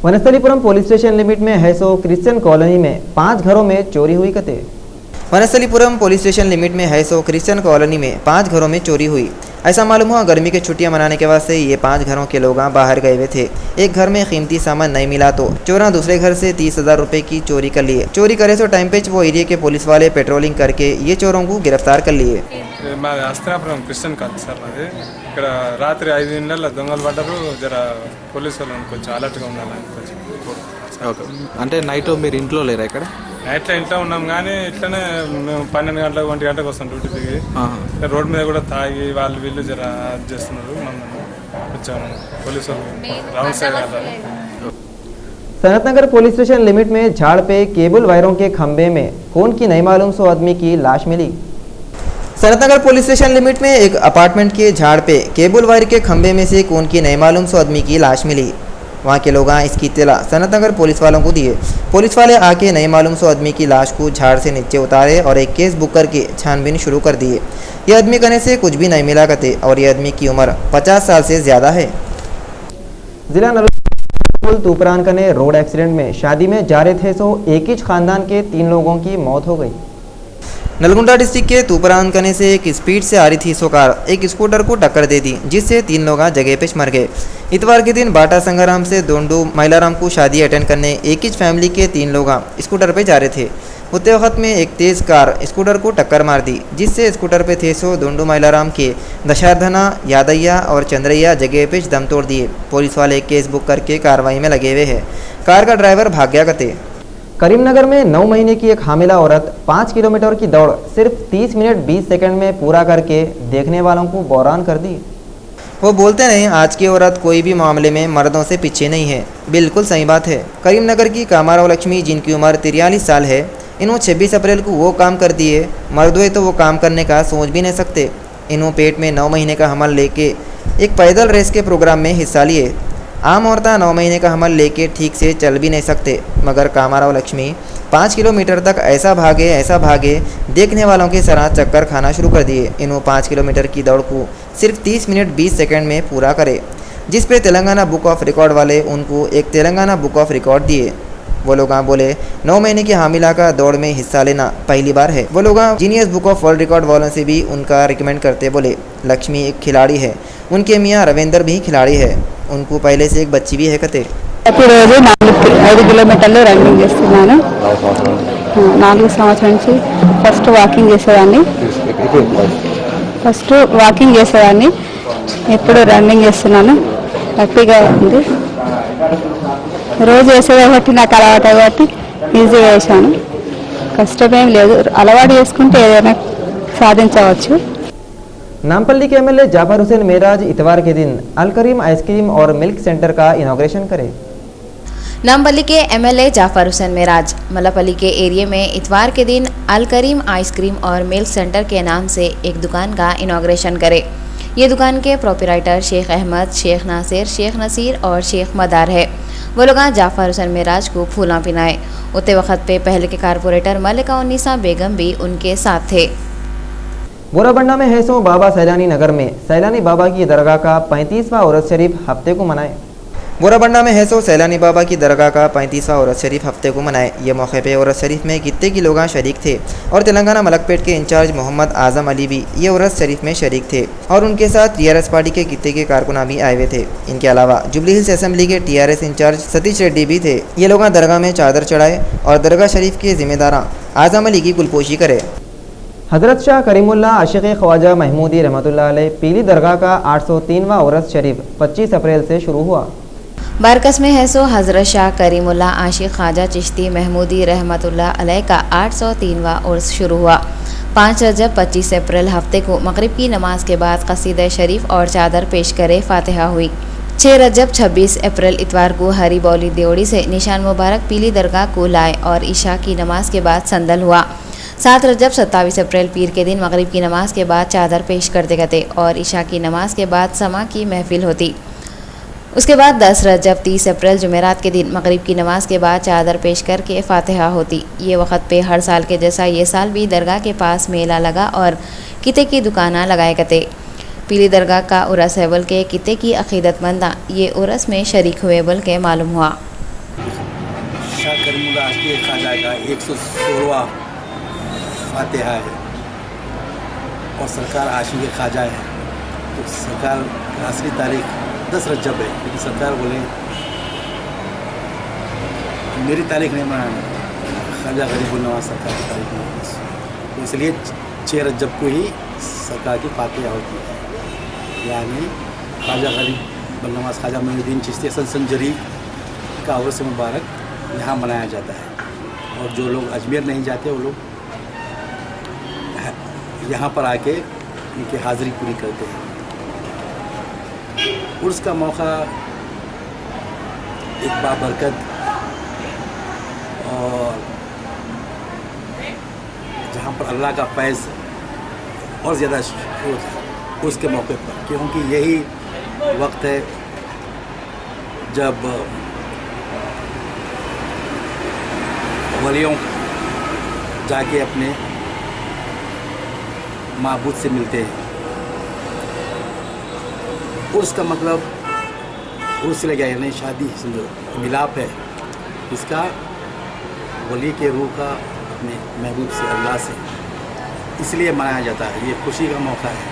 Vanasthalipuram police station limit में हैसो Christian colony में 5 घरों में चोरी हुई कते। वनस्थलीपुरम पुलिस स्टेशन लिमिट में हैसो क्रिश्चियन कॉलोनी में 5 घरों में चोरी हुई। ऐसा मालूम हुआ गर्मी की छुट्टियां मनाने के वास्ते ये 5 घरों के लोग बाहर गए हुए थे। एक घर में कीमती सामान नहीं मिला तो चोरों दूसरे घर से 30,000 रुपए की चोरी कर लिए। चोरी करे सो टाइम पे वो एरिया के पुलिस वाले पेट्रोलिंग करके ये चोरों को गिरफ्तार कर लिए। మాది హస్తనాపురం క్రిస్టియన్ కాలనీ సార్ మాది. ఇక్కడ రాత్రి 5 గంటల దొంగలు పడ్డారు. జర పోలీసు వాళ్ళని కొంచెం అలర్ట్గా ఉండాలని కొంచెం ఓకే. అంటే నైట్ మీరు ఇంట్లో లేరా ఇక్కడ? నైట్లో ఇంట్లో ఉన్నాం కానీ ఇట్లనే మేము 12 గంటలకు 1 గంటకు వస్తాం డ్యూటీ దిగి. రోడ్ మీద కూడా తాగి వాళ్ళు వీళ్ళు జర అది చేస్తున్నారు. మమ్మల్ని కొంచెం పోలీసు వాళ్ళు రౌండ్ సైడ్ వెళ్ళాలి. सनतनगर पुलिस स्टेशन लिमिट में झाड़ पे केबल वायरों के खंभे में कौन की नहीं मालूम सो आदमी की लाश मिली। सनतनगर पुलिस स्टेशन लिमिट में एक अपार्टमेंट के झाड़ पे केबल वायर के खंभे में से कौन की नहीं मालूम सो आदमी की लाश मिली। वहाँ के लोग इसकी इत्तला सनतनगर पुलिस वालों को दिए। पुलिस वाले आके नहीं मालूम सो आदमी की लाश को झाड़ से नीचे उतारे और एक केस बुक करके छानबीन शुरू कर दिए। ये आदमी करने से कुछ भी नहीं मिला करते और ये आदमी की उम्र 50 साल से ज़्यादा है। जिला तूपरान कने रोड एक्सीडेंट में शादी में जा रहे थे सो एक ही खानदान के 3 लोगों की मौत हो गई। नलगुंडा डिस्ट्रिक्ट के तूपरान कने से एक स्पीड से आ रही थी सो कार एक स्कूटर को टक्कर दे दी जिससे 3 लोग जगह पे मर गए। इतवार के दिन बाटा संगाराम से दोंडू मैलाराम को शादी अटेंड करने एक ही फैमिली के 3 लोग स्कूटर पे जा रहे थे। उतने वक्त में एक तेज़ कार स्कूटर को टक्कर मार दी जिससे स्कूटर पे थे सो दोंडू मैलाराम के दशारधना यादయ్య और चंद्रయ్య जगह पे दम तोड़ दिए। पुलिस वाले केस बुक करके कार्रवाई में लगे हुए हैं। कार का ड्राइवर भाग गया करते। करीमनगर में 9 महीने की एक हामिला औरत 5 किलोमीटर की दौड़ सिर्फ 30 मिनट 20 सेकंड में पूरा करके देखने वालों को बौरान कर दी। वो बोलते नहीं आज की औरत कोई भी मामले में मर्दों से पीछे नहीं है। बिल्कुल सही बात है। करीमनगर की कामाराव लक्ष्मी जिनकी उम्र 43 साल है, इन्होंने 26 अप्रैल को वो काम कर दिए मर्द हुए तो वो काम करने का सोच भी नहीं सकते। इन्होंने पेट में 9 महीने का हमल लेके एक पैदल रेस के प्रोग्राम में हिस्सा लिए। आम औरतें 9 महीने का हमल लेके ठीक से चल भी नहीं सकते मगर कामाराव लक्ष्मी 5 किलोमीटर तक ऐसा भागे देखने वालों के सराह चक्कर खाना शुरू कर दिए। इन्होंने 5 किलोमीटर की दौड़ को सिर्फ 30 मिनट 20 सेकंड में पूरा करे जिस पे तेलंगाना बुक ऑफ रिकॉर्ड वाले उनको एक तेलंगाना बुक ऑफ रिकॉर्ड दिए। वो लोग बोले 9 महीने की हामिला का दौड़ में हिस्सा लेना पहली बार है। वो लोग genius book of world record वालों से भी उनका रिकमेंड करते बोले लक्ष्मी एक खिलाड़ी है, उनके मियाँ रविंदर भी खिलाड़ी है, उनको पहले से एक बच्ची भी है कते। 5 కిలోమీటర్లు రన్నింగ్ చేస్తున్నాను। 4 సంవత్సరాల నుంచి ఫస్ట్ వాకింగ్ చేసేదాన్ని ఇప్పుడు రన్నింగ్ చేస్తున్నాను। హ్యాపీగా ఉంది। రోజు వేసేది కాబట్టి నాకు అలవాటు కాబట్టి ఈజీగా వేసాను। కష్టమేం లేదు, అలవాటు చేసుకుంటే ఏదైనా సాధించవచ్చు। नामपल्ली के एमएलए जाफर हुसैन मेराज इतवार के दिन अल करीम आइसक्रीम और मिल्क सेंटर का इनॉग्रेशन करे। नामपल्ली के एमएलए जाफर हुसैन मेराज मल्लापल्ली के एरिया में इतवार के दिन अल करीम आइसक्रीम और मिल्क सेंटर के नाम से एक दुकान का इनॉग्रेशन करे। ये दुकान के प्रोपराइटर शेख अहमद, शेख नासिर, शेख नसीर और शेख मदार है। वो लोग जाफर हुसैन मेराज को फूला पिनाए। उतने वक्त पे पहले के कारपोरेटर मलिका उन्नीसा बेगम भी उनके साथ थे। बोराबंडा में है सो बाबा सैलानी नगर में सैलानी बाबा की दरगाह का 35वां उर्स शरीफ हफ्ते को मनाए। बोराबंडा में है सो सैलानी बाबा की दरगाह का 35वां उर्स शरीफ हफ्ते को मनाए। ये मौके पे उर्स शरीफ में कितने की लोग शरीक थे और तेलंगाना मलकपेट के इंचार्ज मोहम्मद आजम अली भी ये उर्स शरीफ में शरीक थे और उनके साथ टीआरएस पार्टी के कितने के कारकुना भी आए हुए थे। इनके अलावा जुबली हिल्स असेंबली के टीआरएस इंचार्ज सतीश रेड्डी भी थे। ये लोग दरगाह में चादर चढ़ाए और दरगाह शरीफ के जिम्मेदार आजम अली की कुलपोशी करे। हज़रत शाह करीमुल्ला आशिक़ ख्वाजा महमूदी रहमतुल्लाह अलैह पीली दरगाह का 803वां उर्स शरीफ 25 अप्रैल से शुरू हुआ। बारकस में है सो हज़रत शाह करीमुल्ला आशिक़ ख्वाजा चिश्ती महमूदी रहमतुल्लाह अलैह का 803वां उर्स शुरू हुआ। 5 रजब 25 अप्रैल हफ्ते को मगरिब की नमाज के बाद कसीदा शरीफ और चादर पेश करे फातिहा हुई। 6 रजब 26 अप्रैल इतवार को हरी बौली देवड़ी से निशान मुबारक पीली दरगाह को लाए और ईशा की नमाज के बाद संदल हुआ। 7 रजब 27 अप्रैल पीर के दिन मगरिब की नमाज के बाद चादर पेश करते गए और ईशा की नमाज के बाद समा की महफिल होती। उसके बाद 10 रजब 30 अप्रैल जुमेरात के दिन मगरिब की नमाज के बाद चादर पेश करके फातिहा होती। ये वक्त पे हर साल के जैसा ये साल भी दरगाह के पास मेला लगा और किते की दुकाना लगाए गए। पीली दरगाह का उरस है बोल के किते की अकीदतमंदा ये उरस में शरीक हुए बोल के मालूम हुआ। शाह करीमुल्लाह आशिक़ ख्वाजा का 116वां फातिहा है और सरकार आशिक़ ख्वाजा है, तो सरकार का असली तारीख 10 रजब है, लेकिन सरकार बोले मेरी तारीख नहीं मनाना, ख्वाजा गरीबुल नवाज सरकार की तारीख नहीं, तो इसलिए 6 रजब को ही सरकार की फातिहा होती है। यानी ख्वाजा गरीबुल नवाज ख्वाजा मोइनुद्दीन चिश्ती संजरी का उर्स मुबारक यहाँ मनाया जाता है। और जो लोग अजमेर नहीं जाते वो लोग यहाँ पर आके उनकी हाज़िरी पूरी करते हैं। उर्स का मौका एक बाबरकत और जहाँ पर अल्लाह का फैज़ और ज़्यादा उर्स के मौके पर, क्योंकि यही वक्त है जब वलियों जाके अपने माबूद से मिलते हैं। उर्स का मतलब उर्स से लगा यानी शादी समझो मिलाप है, इसका वली के रूह का अपने महबूब से अल्लाह से इसलिए मनाया जाता है। ये खुशी का मौका है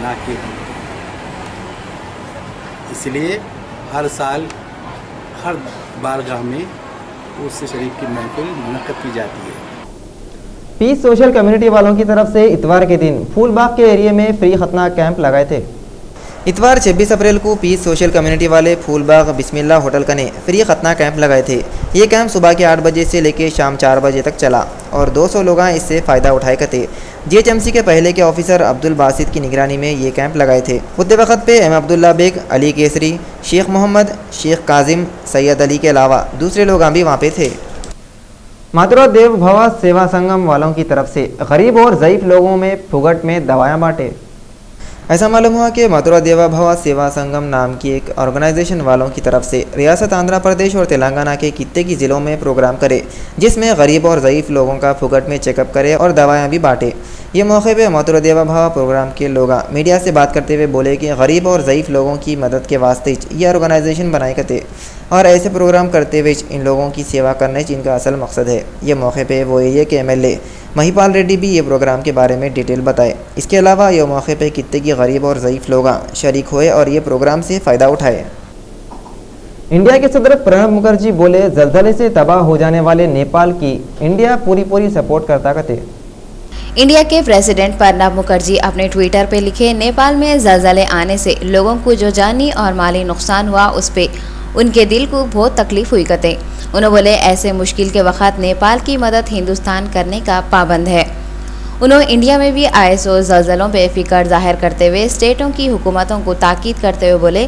ना कि इसलिए हर साल हर बारगाह में उर्स शरीफ की महफिल मुनक्कद की जाती है। पीस सोशल कम्युनिटी वालों की तरफ से इतवार के दिन फूलबाग के एरिया में फ्री खतना कैंप लगाए थे। इतवार 26 अप्रैल को पीस सोशल कम्युनिटी वाले फूलबाग बिस्मिल्लाह होटल कने फ्री खतना कैंप लगाए थे। ये कैंप सुबह के 8 बजे से लेकर शाम 4 बजे तक चला और 200 लोग इससे फ़ायदा उठाए थे। जीएचएमसी के पहले के ऑफिसर अब्दुल बासित की निगरानी में ये कैंप लगाए थे। उतने वक्त पे एम अब्दुल्ला बेग, अली केसरी, शेख मोहम्मद, शेख काजिम, सैयद अली के अलावा दूसरे लोग भी वहाँ पे थे। मातृ देव भव सेवा संगम वालों की तरफ से गरीब और ज़ईफ़ लोगों में फुगट में दवाएं बांटे। ऐसा मालूम हुआ कि मातृ देवा भव सेवा संगम नाम की एक ऑर्गेनाइजेशन वालों की तरफ से रियासत आंध्र प्रदेश और तेलंगाना के कितने की ज़िलों में प्रोग्राम करे, जिसमें गरीब और ज़ईफ़ लोगों का फुगट में चेकअप करे और दवाएं भी बांटे। ये मौके पे मातृ देवा भव प्रोग्राम के लोग मीडिया से बात करते हुए बोले कि गरीब और ज़ईफ़ लोगों की मदद के वास्ते ये ऑर्गेनाइजेशन बनाए करते और ऐसे प्रोग्राम करते हुए इन लोगों की सेवा करने इनका असल मकसद है। ये मौके पे वो एरिया के MLA महिपाल रेड्डी भी ये प्रोग्राम के बारे में डिटेल बताए। इसके अलावा ये मौके पे कितने की गरीब और ज़ईफ़ लोग शरीक हुए और ये प्रोग्राम से फ़ायदा उठाए। इंडिया के सदर प्रणब मुखर्जी बोले जल्जले से तबाह हो जाने वाले नेपाल की इंडिया पूरी सपोर्ट करता कहते। इंडिया के प्रेसिडेंट प्रणब मुखर्जी अपने ट्विटर पे लिखे, नेपाल में जल्जले आने से लोगों को जो जानी और माली नुकसान हुआ उस पे उनके दिल को बहुत तकलीफ हुई कहते। उन्होंने बोले ऐसे मुश्किल के वक़्त नेपाल की मदद हिंदुस्तान करने का पाबंद है। उन्होंने इंडिया में भी आए जल्जलों पे फिक्र जाहिर करते हुए स्टेटों की हुकूमतों को ताकीद करते हुए बोले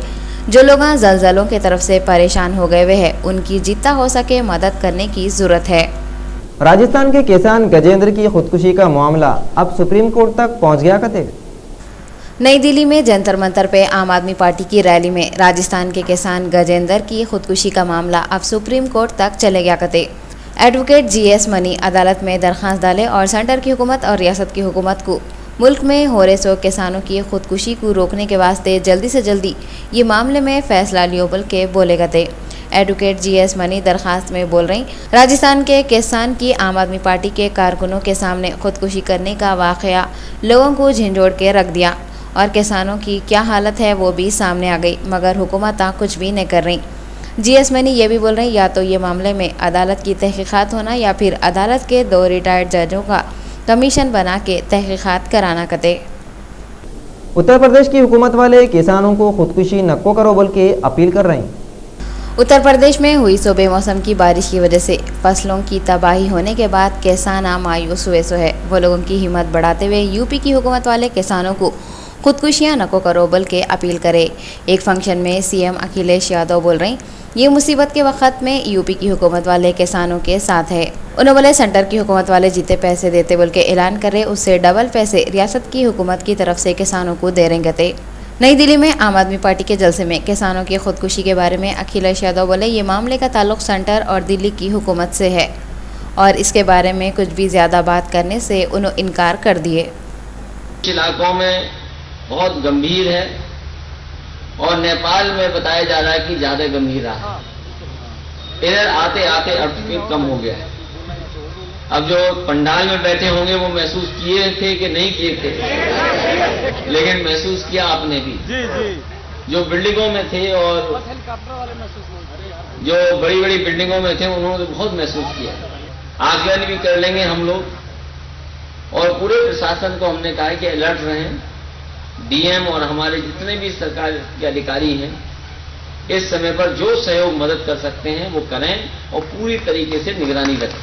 जो लोग जल्जलों की तरफ से परेशान हो गए हुए हैं उनकी जितना हो सके मदद करने की ज़रूरत है। राजस्थान के किसान गजेंद्र की खुदकुशी का मामला अब सुप्रीम कोर्ट तक पहुंच गया कहते। नई दिल्ली में जंतर मंतर पे आम आदमी पार्टी की रैली में राजस्थान के किसान गजेंद्र की खुदकुशी का मामला अब सुप्रीम कोर्ट तक चले गया कहते। एडवोकेट GS मनी अदालत में दरख्वास्त डाले और सेंटर की हुकूमत और रियासत की हुकूमत को मुल्क में हो रहे किसानों की खुदकुशी को रोकने के वास्ते जल्दी से जल्दी ये मामले में फैसला लियो बोल के बोले गए। एडवोकेट GS मनी दरख्वास्त में बोल रही राजस्थान के किसान की आम आदमी पार्टी के कारकुनों के सामने खुदकुशी करने का वाक़या लोगों को झंझोड़ के रख दिया और किसानों की क्या हालत है वो भी सामने आ गई, मगर हुकूमत कुछ भी नहीं कर रही। GS मनी ये भी बोल रही या तो ये मामले में अदालत की तहकीकात होना या फिर अदालत के 2 रिटायर्ड जजों का कमीशन बना के तहकीकात कराना कहते। उत्तर प्रदेश की हुकूमत वाले किसानों को खुदकुशी नको करो बोल के अपील कर रही। उत्तर प्रदेश में हुई बेमौसम की बारिश की वजह से फसलों की तबाही होने के बाद किसान मायूस हुए है। वो लोगों की हिम्मत बढ़ाते हुए यूपी की हुकूमत वाले किसानों को खुदकुशियाँ नको करो बोल के अपील करे। एक फंक्शन में CM अखिलेश यादव बोल रही ये मुसीबत के वक्त में यूपी की हुकूमत वाले किसानों के साथ है। उन्होंने बोले सेंटर की हुकूमत वाले जितने पैसे देते बोल के ऐलान करे उससे डबल पैसे रियासत की हुकूमत की तरफ से किसानों को दे रहे थे। नई दिल्ली में आम आदमी पार्टी के जलसे में किसानों की खुदकुशी के बारे में अखिलेश यादव बोले ये मामले का ताल्लुक सेंटर और दिल्ली की हुकूमत से है और इसके बारे में कुछ भी ज़्यादा बात करने से उन्होंने इनकार कर दिए। इलाकों में बहुत गंभीर है और नेपाल में बताया जा रहा है कि ज़्यादा गंभीर रहा। इधर आते आते अर्थक्वेक कम हो गया है। अब जो पंडाल में बैठे होंगे वो महसूस किए थे कि नहीं किए थे, लेकिन महसूस किया आपने भी। जो बिल्डिंगों में थे और जो बड़ी बड़ी बिल्डिंगों में थे उन्होंने बहुत महसूस किया। आकलन भी कर लेंगे हम लोग, और पूरे प्रशासन को हमने कहा है कि अलर्ट रहें। डीएम और हमारे जितने भी सरकार के अधिकारी हैं इस समय पर जो सहयोग मदद कर सकते हैं वो करें और पूरी तरीके से निगरानी रखें।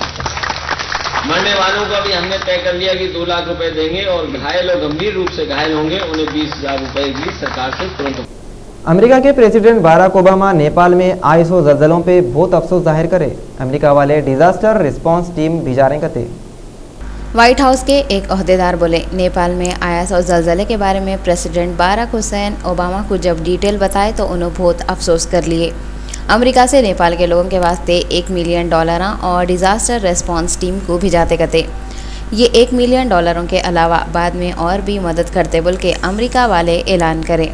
मरने वालों का भी हमने तय कर लिया कि 2 लाख रुपए देंगे, और घायल और गंभीर रूप से घायल होंगे उन्हें 20,000 रुपए भी सरकार से तुरंत। अमेरिका के प्रेसिडेंट बाराक ओबामा नेपाल में आए 100 जल्जलों पे बहुत अफसोस जाहिर करे। अमेरिका वाले डिजास्टर रिस्पांस टीम भिजा रहे कते। व्हाइट हाउस के एक ओहदेदार बोले, नेपाल में आया 100 जल्जले के बारे में प्रेसिडेंट बाराक हुसैन ओबामा को जब डिटेल बताए तो उन्होंने बहुत अफसोस कर लिए। अमेरिका से नेपाल के लोगों के वास्ते $1 मिलियन और डिज़ास्टर रेस्पॉन्स टीम को भिजाते कते। ये $1 मिलियन के अलावा बाद में और भी मदद करते बोल के अमेरिका वाले ऐलान करें।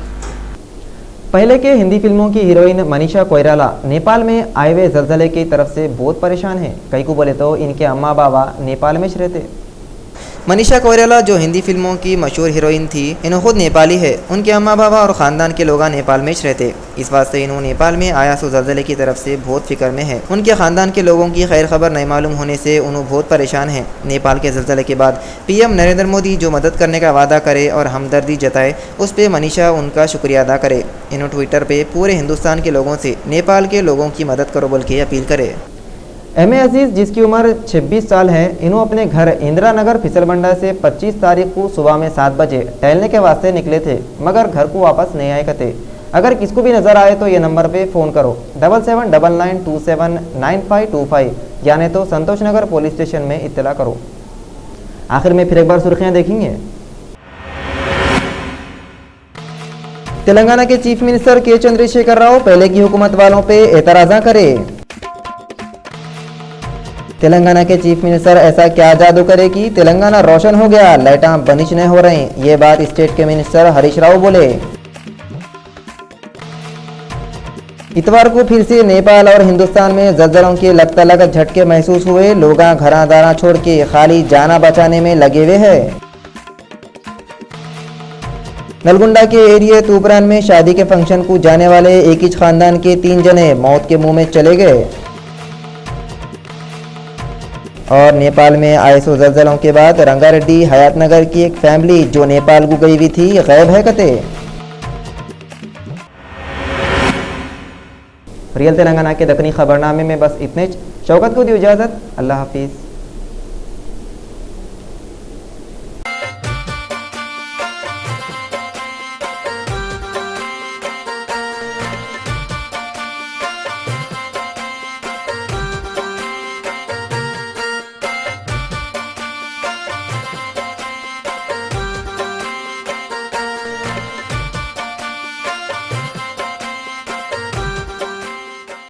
पहले के हिंदी फिल्मों की हीरोइन मनीषा कोइराला नेपाल में आए हुए जल्जले की तरफ से बहुत परेशान है। कई को बोले तो इनके अम्मा बाबा नेपाल में रहते। मनीषा कोइराला जो हिंदी फिल्मों की मशहूर हीरोइन थी, इन्हों खुद नेपाली है। उनके अम्मा बाबा और ख़ानदान के लोग नेपाल में रहते। इस वास्ते इन्हों नेपाल में आया 100 जल्जले की तरफ से बहुत फिक्र में है। उनके ख़ानदान के लोगों की खैर खबर नहीं मालूम होने से उन्हों बहुत परेशान है। नेपाल के जल्जले के बाद पीएम नरेंद्र मोदी जो मदद करने का वादा करे और हमदर्दी जताए, उस पर मनीषा उनका शुक्रिया अदा करे। इन्हों ट्विटर पर पूरे हिंदुस्तान के लोगों से नेपाल के लोगों की मदद करो बोल के अपील करे। एम ए अजीज़ जिसकी उम्र 26 साल है, इन्हों अपने घर इंदिरा नगर फिसलबंडा से 25 तारीख को सुबह में 7 बजे टहलने के वास्ते निकले थे, मगर घर को वापस नहीं आए कते। अगर किसको भी नज़र आए तो ये नंबर पे फ़ोन करो 7799279525 या नहीं तो संतोष नगर पुलिस स्टेशन में इत्तला करो। आखिर में फिर एक बार सुर्खियाँ देखेंगे। तेलंगाना के चीफ मिनिस्टर के चंद्रशेखर राव पहले की हुकूमत वालों पे एतराज़ा करे। तेलंगाना के चीफ मिनिस्टर ऐसा क्या जादू करे कि तेलंगाना रोशन हो गया, लाइटां बनिश नहीं हो रही। ये बात स्टेट के मिनिस्टर हरीश राव बोले। इतवार को फिर से नेपाल और हिंदुस्तान में जल्जलों के लगता लगत झटके महसूस हुए। लोग घरा दारा छोड़ के खाली जाना बचाने में लगे हुए हैं। नलगुंडा के एरिया तूपरान में शादी के फंक्शन को जाने वाले एक ही खानदान के 3 जने मौत के मुंह में चले गए। और नेपाल में आए 100 जल्जलों के बाद रंगारेड्डी हयातनगर की एक फैमिली जो नेपाल को गई हुई थी गायब है कते। रियल तेलंगाना के दखनी खबरनामे में बस इतने। शौकत को दी इजाज़त। अल्लाह हाफिज़।